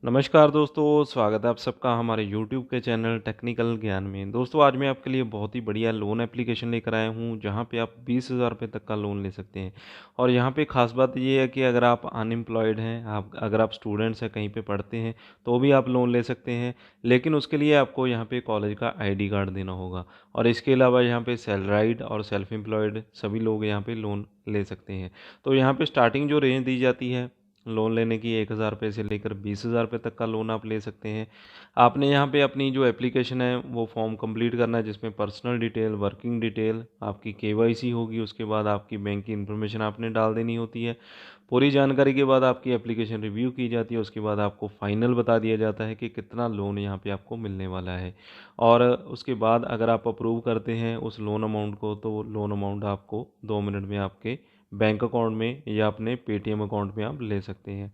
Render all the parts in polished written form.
नमस्कार दोस्तों, स्वागत है आप सबका हमारे यूट्यूब के चैनल टेक्निकल ज्ञान में। दोस्तों आज मैं आपके लिए बहुत ही बढ़िया लोन एप्लीकेशन लेकर आया हूँ, जहाँ पे आप 20,000 रुपये तक का लोन ले सकते हैं। और यहाँ पे ख़ास बात ये है कि अगर आप अनएम्प्लॉयड हैं, अगर आप स्टूडेंट्स हैं, कहीं पे पढ़ते हैं, तो भी आप लोन ले सकते हैं। लेकिन उसके लिए आपको यहाँ पे कॉलेज का आईडी कार्ड देना होगा। और इसके अलावा यहाँ पे सैलराइड और सेल्फ एम्प्लॉयड सभी लोग यहाँ पे लोन ले सकते हैं। तो यहाँ पे स्टार्टिंग जो रेंज दी जाती है लोन लेने की 1,000 रुपये से लेकर 20,000 रुपये तक का लोन आप ले सकते हैं। आपने यहाँ पे अपनी जो एप्लीकेशन है वो फॉर्म कंप्लीट करना है, जिसमें पर्सनल डिटेल, वर्किंग डिटेल, आपकी केवाईसी होगी। उसके बाद आपकी बैंक की इन्फॉर्मेशन आपने डाल देनी होती है। पूरी जानकारी के बाद आपकी एप्लीकेशन रिव्यू की जाती है। उसके बाद आपको फाइनल बता दिया जाता है कि कितना लोन यहाँ पे आपको मिलने वाला है। और उसके बाद अगर आप अप्रूव करते हैं उस लोन अमाउंट को, तो वो लोन अमाउंट आपको 2 मिनट में आपके बैंक अकाउंट में या अपने पेटीएम अकाउंट में आप ले सकते हैं।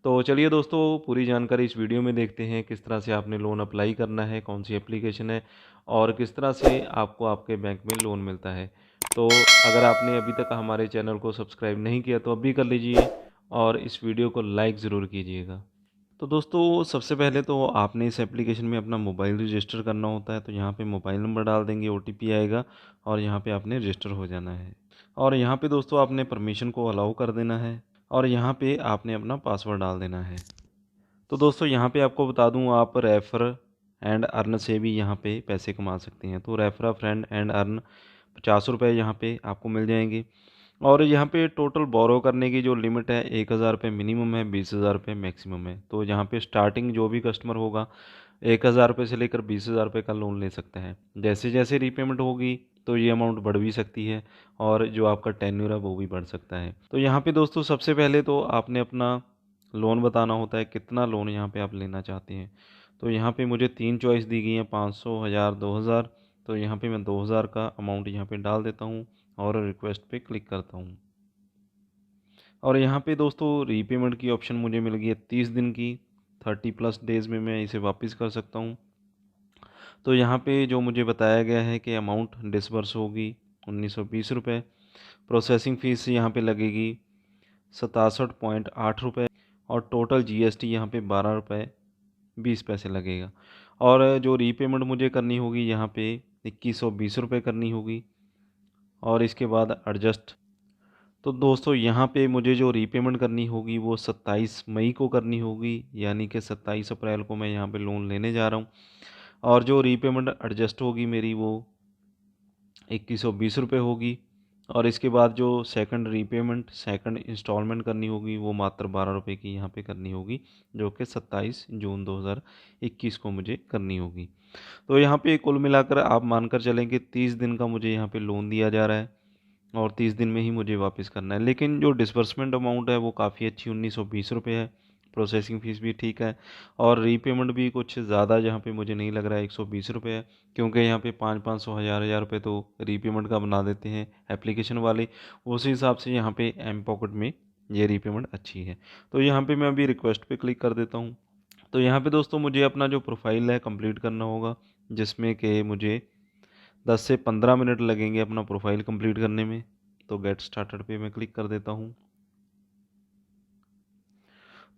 तो चलिए दोस्तों, पूरी जानकारी इस वीडियो में देखते हैं, किस तरह से आपने लोन अप्लाई करना है, कौन सी एप्लीकेशन है और किस तरह से आपको आपके बैंक में लोन मिलता है। तो अगर आपने अभी तक हमारे चैनल को सब्सक्राइब नहीं किया तो अभी कर लीजिए और इस वीडियो को लाइक ज़रूर कीजिएगा। तो दोस्तों सबसे पहले तो आपने इस एप्लीकेशन में अपना मोबाइल रजिस्टर करना होता है। तो यहाँ पे मोबाइल नंबर डाल देंगे, ओटीपी आएगा और यहाँ पे आपने रजिस्टर हो जाना है। और यहाँ पे दोस्तों आपने परमिशन को अलाउ कर देना है और यहाँ पे आपने अपना पासवर्ड डाल देना है। तो दोस्तों यहाँ पे आपको बता दूँ, आप रेफ़र एंड अर्न से भी यहाँ पे पैसे कमा सकते हैं। तो refer a friend and earn 50 रुपये यहाँ पे आपको मिल जाएंगे। और यहाँ पे टोटल बोरो करने की जो लिमिट है 1,000 रुपये मिनिमम है, 20,000 रुपये मैक्सिमम है। तो यहाँ पे स्टार्टिंग जो भी कस्टमर होगा 1,000 रुपये से लेकर 20,000 रुपये का लोन ले सकता है। जैसे जैसे रीपेमेंट होगी तो ये अमाउंट बढ़ भी सकती है और जो आपका टेन्योर है वो भी बढ़ सकता है। तो यहाँ पे दोस्तों सबसे पहले तो आपने अपना लोन बताना होता है, कितना लोन यहाँ पे आप लेना चाहते हैं। तो यहाँ पे मुझे 3 चॉइस दी गई हैं, 500, 1000, 2000। तो यहाँ पे मैं 2000 का अमाउंट यहाँ पे डाल देता हूँ और रिक्वेस्ट पे क्लिक करता हूँ। और यहाँ पे दोस्तों रीपेमेंट की ऑप्शन मुझे मिल गई है 30 दिन की। 30+ डेज़ में मैं इसे वापस कर सकता हूँ। तो यहाँ पे जो मुझे बताया गया है कि अमाउंट डिसबर्स होगी 1920 रुपये। प्रोसेसिंग फ़ीस यहाँ पे लगेगी 67.8 रुपये और टोटल जीएसटी यहाँ पे 12 रुपये 20 पैसे लगेगा। और जो रीपेमेंट मुझे करनी होगी यहाँ पे 2120 रुपये करनी होगी और इसके बाद एडजस्ट। तो दोस्तों यहाँ पे मुझे जो रीपेमेंट करनी होगी वो 27 मई को करनी होगी, यानी कि 27 अप्रैल को मैं यहाँ पे लोन लेने जा रहा हूँ। और जो रीपेमेंट एडजस्ट होगी मेरी वो 2120 रुपये होगी। और इसके बाद जो सेकंड इंस्टॉलमेंट करनी होगी वो मात्र 12 रुपये की यहाँ पे करनी होगी, जो कि 27 जून 2021 को मुझे करनी होगी। तो यहाँ पे कुल मिलाकर आप मानकर चलें कि 30 दिन का मुझे यहाँ पे लोन दिया जा रहा है और 30 दिन में ही मुझे वापस करना है। लेकिन जो डिसबर्समेंट अमाउंट है वो काफ़ी अच्छी 1920 रुपये है। प्रोसेसिंग फ़ीस भी ठीक है और रीपेमेंट भी कुछ ज़्यादा यहाँ पे मुझे नहीं लग रहा है, 120 रुपये है। क्योंकि यहाँ पे 500 1000 रुपये तो रीपेमेंट का बना देते हैं एप्लीकेशन वाले। उसी हिसाब से यहाँ पे एम पॉकेट में ये रीपेमेंट अच्छी है। तो यहाँ पे मैं अभी रिक्वेस्ट पे क्लिक कर देता हूँ। तो यहाँ पे दोस्तों मुझे अपना जो प्रोफाइल है कंप्लीट करना होगा, जिसमें कि मुझे 10 से 15 मिनट लगेंगे अपना प्रोफाइल कंप्लीट करने में। तो गेट स्टार्टेड पे मैं क्लिक कर देता हूँ।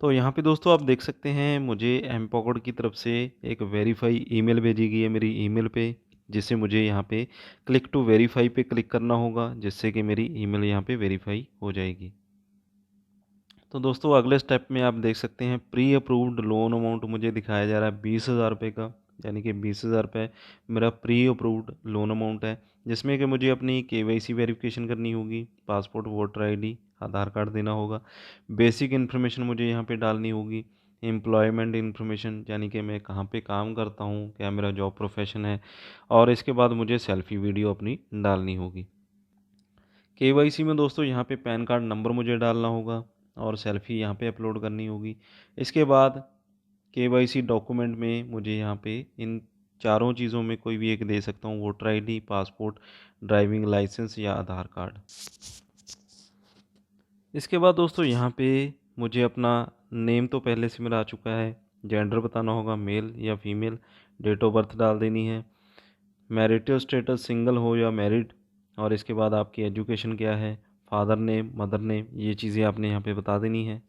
तो यहाँ पे दोस्तों आप देख सकते हैं मुझे एम पॉकेट की तरफ से एक वेरीफाई ईमेल भेजी गई है मेरी ईमेल पे, जिससे मुझे यहाँ पे क्लिक टू वेरीफाई पे क्लिक करना होगा, जिससे कि मेरी ईमेल यहाँ पे वेरीफाई हो जाएगी। तो दोस्तों अगले स्टेप में आप देख सकते हैं प्री अप्रूव्ड लोन अमाउंट मुझे दिखाया जा रहा है 20,000 रुपये का, यानी कि 20,000 रुपये मेरा प्री अप्रूव्ड लोन अमाउंट है। जिसमें कि मुझे अपनी केवाईसी वेरिफिकेशन करनी होगी, पासपोर्ट, वोटर आईडी, आधार कार्ड देना होगा। बेसिक इन्फॉर्मेशन मुझे यहाँ पे डालनी होगी, एम्प्लॉयमेंट इन्फॉर्मेशन, यानी कि मैं कहाँ पे काम करता हूँ, क्या मेरा जॉब प्रोफेशन है। और इसके बाद मुझे सेल्फी वीडियो अपनी डालनी होगी। केवाईसी में दोस्तों यहाँ पे पैन कार्ड नंबर मुझे डालना होगा और सेल्फ़ी यहाँ पे अपलोड करनी होगी। इसके बाद केवाईसी डॉक्यूमेंट में मुझे यहाँ पे इन चारों चीज़ों में कोई भी एक दे सकता हूँ, voter ID, passport, driving licence या आधार कार्ड। इसके बाद दोस्तों यहाँ पे मुझे अपना नेम तो पहले से मेरा आ चुका है, जेंडर बताना होगा, मेल या फीमेल, डेट ऑफ बर्थ डाल देनी है, मैरिटल स्टेटस सिंगल हो या मैरिड, और इसके बाद आपकी एजुकेशन क्या है, फादर नेम, मदर नेम, ये चीज़ें आपने यहाँ पे बता देनी है।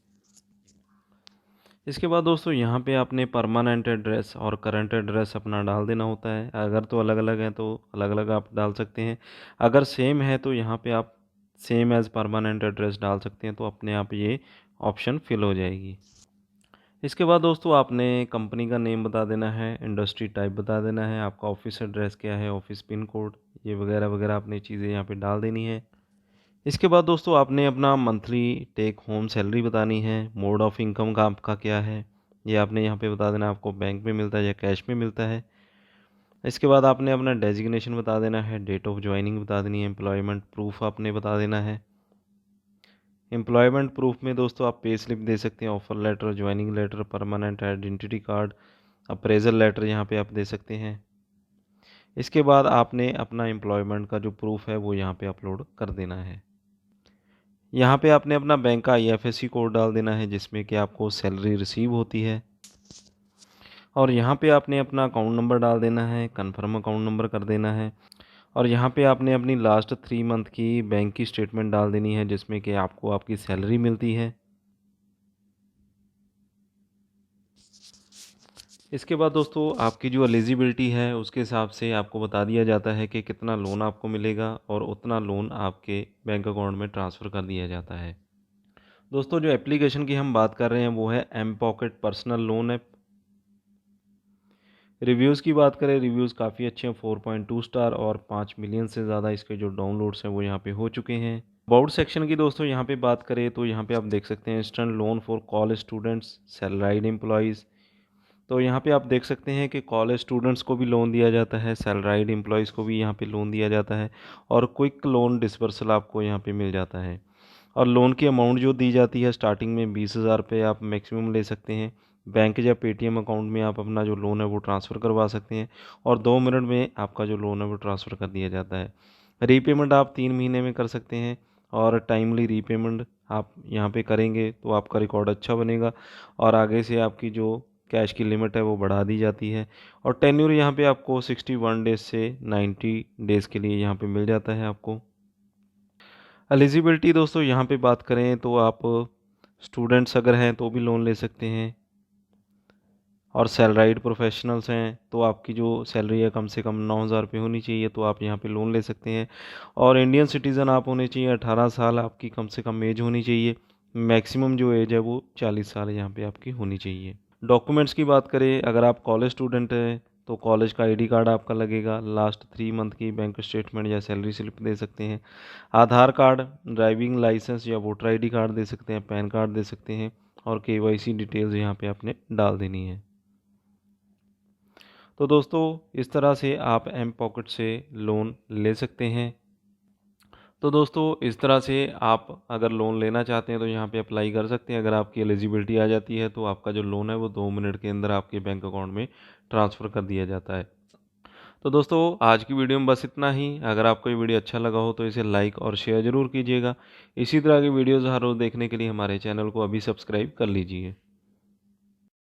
इसके बाद दोस्तों यहाँ पे आपने परमानेंट एड्रेस और करंट एड्रेस अपना डाल देना होता है। अगर तो अलग-अलग है तो अलग-अलग आप डाल सकते हैं। अगर सेम है तो यहाँ पे आप सेम एज़ परमानेंट एड्रेस डाल सकते हैं, तो अपने आप ये ऑप्शन फिल हो जाएगी। इसके बाद दोस्तों आपने कंपनी का नेम बता देना है, इंडस्ट्री टाइप बता देना है, आपका ऑफ़िस एड्रेस क्या है, ऑफ़िस पिन कोड, ये वगैरह-वगैरह आपने चीज़ें यहाँ पे डाल देनी है। इसके बाद दोस्तों आपने अपना मंथली टेक होम सैलरी बतानी है, मोड ऑफ इनकम का आपका क्या है, ये आपने यहाँ पे बता देना, आपको बैंक में मिलता है या कैश में मिलता है। इसके बाद आपने अपना डेजिग्नेशन बता देना है, डेट ऑफ जॉइनिंग बता देनी है, एम्प्लॉयमेंट प्रूफ आपने बता देना है। एम्प्लॉयमेंट प्रूफ में दोस्तों आप पे स्लिप दे सकते हैं, offer letter, joining letter, permanent identity card, appraisal letter यहाँ पे आप दे सकते हैं। इसके बाद आपने अपना एम्प्लॉयमेंट का जो प्रूफ है वो यहाँ पे अपलोड कर देना है। यहाँ पे आपने अपना बैंक का आईएफएससी कोड डाल देना है जिसमें कि आपको सैलरी रिसीव होती है, और यहाँ पे आपने अपना अकाउंट नंबर डाल देना है, कन्फर्म अकाउंट नंबर कर देना है, और यहाँ पे आपने अपनी लास्ट 3 मंथ की बैंक की स्टेटमेंट डाल देनी है जिसमें कि आपको आपकी सैलरी मिलती है। इसके बाद दोस्तों आपकी जो एलिजिबिलिटी है उसके हिसाब से आपको बता दिया जाता है कि कितना लोन आपको मिलेगा, और उतना लोन आपके बैंक अकाउंट में ट्रांसफ़र कर दिया जाता है। दोस्तों जो एप्लीकेशन की हम बात कर रहे हैं वो है M pocket personal loan app. Reviews की बात करें, रिव्यूज़ काफ़ी अच्छे हैं, 4.2 स्टार, और 5 मिलियन से ज़्यादा इसके जो डाउनलोड्स हैं वो यहाँ पे हो चुके हैं। अबाउट सेक्शन की दोस्तों यहाँ पे बात करें तो यहाँ पे आप देख सकते हैं instant loan for college students, salaried employees. तो यहाँ पे आप देख सकते हैं कि कॉलेज स्टूडेंट्स को भी लोन दिया जाता है, सैलराइड एम्प्लॉयज़ को भी यहाँ पे लोन दिया जाता है, और क्विक लोन डिसबर्सल आपको यहाँ पे मिल जाता है। और लोन की अमाउंट जो दी जाती है स्टार्टिंग में 20,000 रुपये आप मैक्सिमम ले सकते हैं। बैंक या पेटीएम अकाउंट में आप अपना जो लोन है वो ट्रांसफ़र करवा सकते हैं, और 2 मिनट में आपका जो लोन है वो ट्रांसफ़र कर दिया जाता है। रीपेमेंट आप 3 महीने में कर सकते हैं, और टाइमली रीपेमेंट आप यहाँ पे करेंगे तो आपका रिकॉर्ड अच्छा बनेगा, और आगे से आपकी जो कैश की लिमिट है वो बढ़ा दी जाती है। और टेन्योर यहाँ पे आपको 61 डेज़ से 90 डेज़ के लिए यहाँ पे मिल जाता है आपको। एलिजिबिलिटी दोस्तों यहाँ पे बात करें तो आप स्टूडेंट्स अगर हैं तो भी लोन ले सकते हैं, और सैलराइड प्रोफेशनल्स हैं तो आपकी जो सैलरी है कम से कम 9,000 रुपये होनी चाहिए, तो आप यहाँ पे लोन ले सकते हैं। और इंडियन सिटीज़न आप होने चाहिए, 18 साल आपकी कम से कम एज होनी चाहिए। मैक्सिमम जो एज है वो 40 साल यहाँ पे आपकी होनी चाहिए। डॉक्यूमेंट्स की बात करें, अगर आप कॉलेज स्टूडेंट हैं तो कॉलेज का आईडी कार्ड आपका लगेगा, लास्ट 3 मंथ की बैंक स्टेटमेंट या सैलरी स्लिप दे सकते हैं, आधार कार्ड, ड्राइविंग लाइसेंस या वोटर आईडी कार्ड दे सकते हैं, पैन कार्ड दे सकते हैं, और केवाईसी डिटेल्स यहाँ पे आपने डाल देनी है। तो दोस्तों इस तरह से आप एम पॉकेट से लोन ले सकते हैं। तो दोस्तों इस तरह से आप अगर लोन लेना चाहते हैं तो यहाँ पे अप्लाई कर सकते हैं। अगर आपकी एलिजिबिलिटी आ जाती है तो आपका जो लोन है वो 2 मिनट के अंदर आपके बैंक अकाउंट में ट्रांसफ़र कर दिया जाता है। तो दोस्तों आज की वीडियो में बस इतना ही। अगर आपको ये वीडियो अच्छा लगा हो तो इसे लाइक और शेयर ज़रूर कीजिएगा। इसी तरह की वीडियोज़ हर रोज़ देखने के लिए हमारे चैनल को अभी सब्सक्राइब कर लीजिए।